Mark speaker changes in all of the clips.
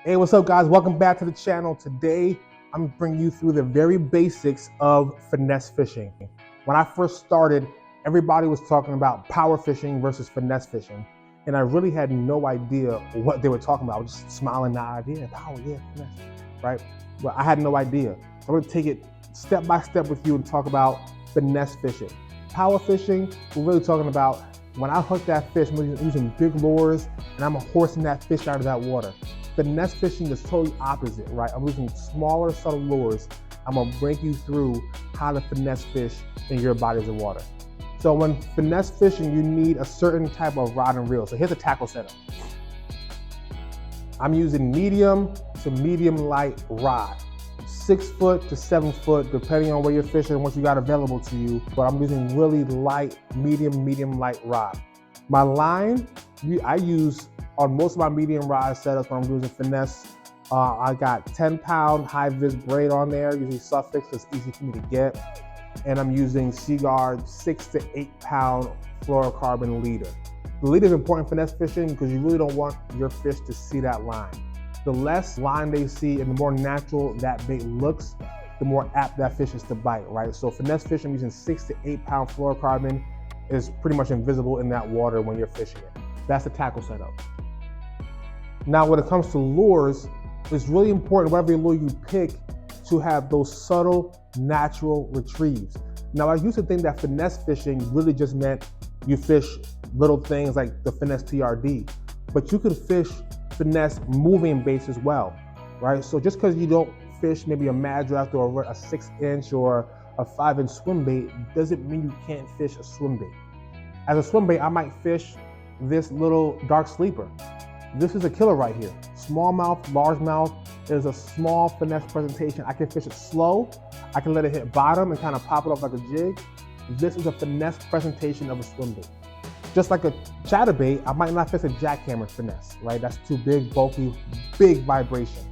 Speaker 1: Hey, what's up guys? Welcome back to the channel. Today, I'm bringing you through the very basics of finesse fishing. When I first started, everybody was talking about power fishing versus finesse fishing. And I really had no idea what they were talking about. I was just smiling, yeah, power, yeah, finesse, right? But I had no idea. So I'm gonna take it step by step with you and talk about finesse fishing. Power fishing, we're really talking about when I hook that fish, I'm using big lures and I'm horsing that fish out of that water. Finesse fishing is totally opposite, right? I'm using smaller, subtle lures. I'm gonna break you through how to finesse fish in your bodies of water. So when finesse fishing, you need a certain type of rod and reel. So here's a tackle setup. I'm using medium to medium light rod. 6 foot to 7 foot, depending on where you're fishing and what you got available to you. But I'm using really light, medium light rod. My line, I use on most of my medium rod setups when I'm using finesse. I got 10-pound high vis braid on there, using suffix, so it's easy for me to get. And I'm using Seaguard 6 to 8 pound fluorocarbon leader. The leader is important in finesse fishing because you really don't want your fish to see that line. The less line they see and the more natural that bait looks, the more apt that fish is to bite, right? So finesse fishing using 6 to 8 pound fluorocarbon is pretty much invisible in that water when you're fishing it. That's the tackle setup. Now, when it comes to lures, it's really important, whatever lure you pick, to have those subtle, natural retrieves. Now, I used to think that finesse fishing really just meant you fish little things like the finesse TRD, but you can fish finesse moving baits as well, right? So just because you don't fish maybe a Mad Draft or a 6-inch or a 5-inch swim bait doesn't mean you can't fish a swim bait. As a swim bait, I might fish this little dark sleeper. This is a killer right here. Smallmouth, largemouth is a small finesse presentation. I can fish it slow. I can let it hit bottom and kind of pop it off like a jig. This is a finesse presentation of a swim bait. Just like a chatterbait, I might not fish a jackhammer finesse, right? That's too big, bulky, big vibration.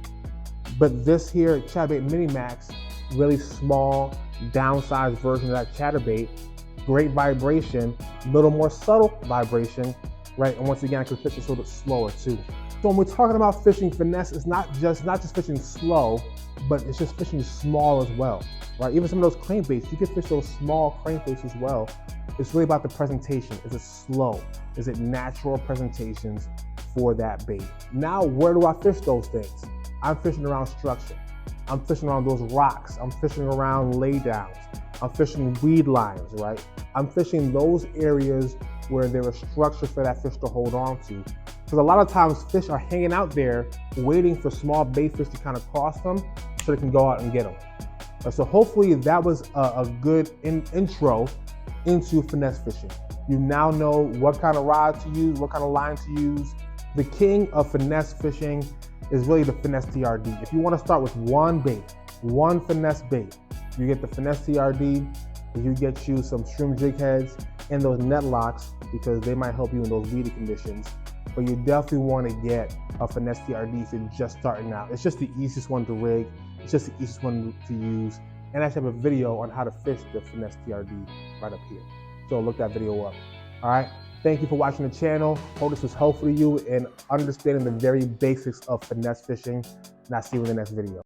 Speaker 1: But this here, chatterbait mini max, really small, downsized version of that chatterbait, great vibration, a little more subtle vibration, right? And once again, I can fish it a little bit slower too. So when we're talking about fishing finesse, it's not just fishing slow, but it's just fishing small as well, right? Even some of those crankbaits, you can fish those small crankbaits as well. It's really about the presentation. Is it slow? Is it natural presentations for that bait? Now, where do I fish those things? I'm fishing around structure. I'm fishing around those rocks. I'm fishing around laydowns. I'm fishing weed lines, right? I'm fishing those areas where there is structure for that fish to hold on to. Because a lot of times fish are hanging out there waiting for small bait fish to kind of cross them so they can go out and get them. So hopefully that was a good intro into finesse fishing. You now know what kind of rod to use, what kind of line to use. The king of finesse fishing is really the finesse TRD. If you want to start with one bait, one finesse bait, you get the finesse TRD, you get you some shrimp jig heads and those net locks because they might help you in those weedy conditions. But you definitely want to get a finesse TRD if you're just starting out. It's just the easiest one to rig. It's just the easiest one to use. And I actually have a video on how to fish the finesse TRD right up here. So look that video up. All right. Thank you for watching the channel. Hope this was helpful to you in understanding the very basics of finesse fishing. And I'll see you in the next video.